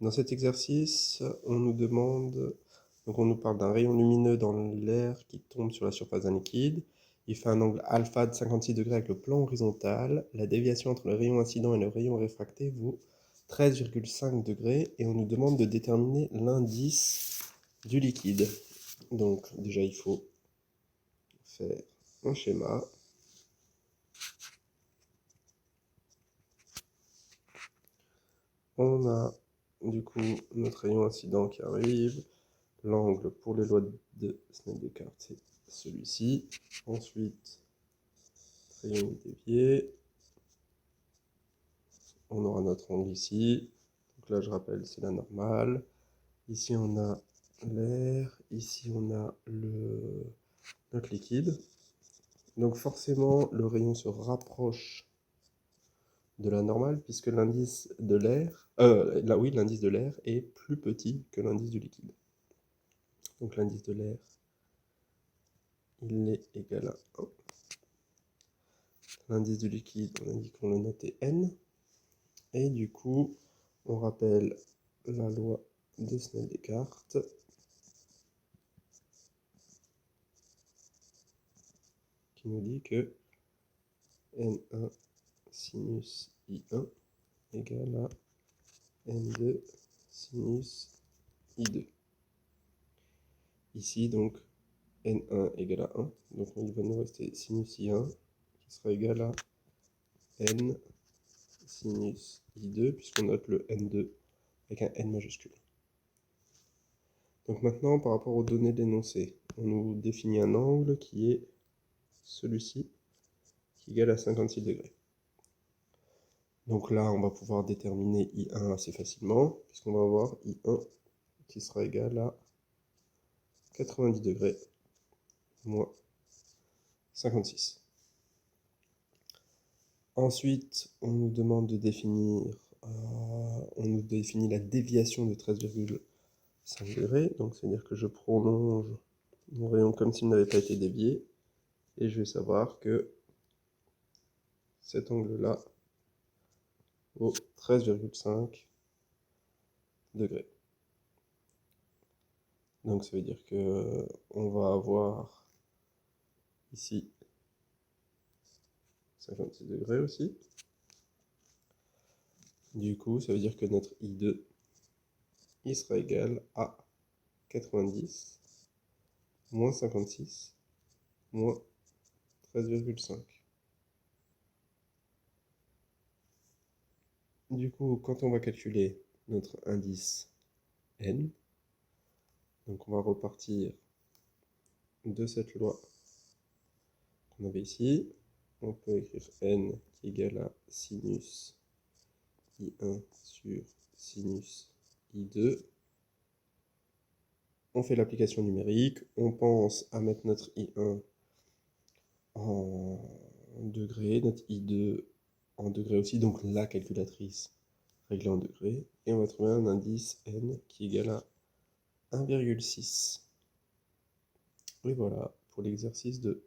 Dans cet exercice, on nous demande, donc on nous parle d'un rayon lumineux dans l'air qui tombe sur la surface d'un liquide. Il fait un angle alpha de 56 degrés avec le plan horizontal. La déviation entre le rayon incident et le rayon réfracté vaut 13,5 degrés et on nous demande de déterminer l'indice du liquide. Donc déjà il faut faire un schéma. On a du coup notre rayon incident qui arrive. L'angle pour les lois de Snell-Descartes, c'est celui-ci. Ensuite, rayon dévié. On aura notre angle ici. Donc là, je rappelle, c'est la normale. Ici, on a l'air. Ici, on a notre liquide. Donc forcément, le rayon se rapproche de la normale puisque l'indice de l'air, l'indice de l'air est plus petit que l'indice du liquide. Donc l'indice de l'air, il est égal à 1. L'indice du liquide, on a dit qu'on le notait n. Et du coup, on rappelle la loi de Snell-Descartes. Qui nous dit que n1 sinus i1 égale à n2 sinus i2. Ici, donc, n1 égale à 1. Donc, il va nous rester sinus i1 qui sera égal à n sinus i2, puisqu'on note le n2 avec un n majuscule. Donc maintenant, par rapport aux données de l'énoncé, on nous définit un angle qui est celui-ci, qui est égal à 56 degrés. Donc là, on va pouvoir déterminer I1 assez facilement, puisqu'on va avoir I1 qui sera égal à 90 degrés moins 56. Ensuite, on nous demande de définir, on nous définit la déviation de 13,5 degrés, donc c'est-à-dire que je prolonge mon rayon comme s'il n'avait pas été dévié, et je vais savoir que cet angle-là vaut 13,5 degrés. Donc ça veut dire que on va avoir ici 56 degrés aussi. Du coup, ça veut dire que notre I2, il sera égal à 90 moins 56 moins 13,5. Du coup, quand on va calculer notre indice n, donc on va repartir de cette loi qu'on avait ici. On peut écrire n qui est égal à sinus i1 sur sinus i2. On fait l'application numérique, on pense à mettre notre i1 en degrés, notre i2 en degrés aussi, donc la calculatrice réglée en degrés, et on va trouver un indice n qui est égal à 1,6. Et voilà pour l'exercice 2.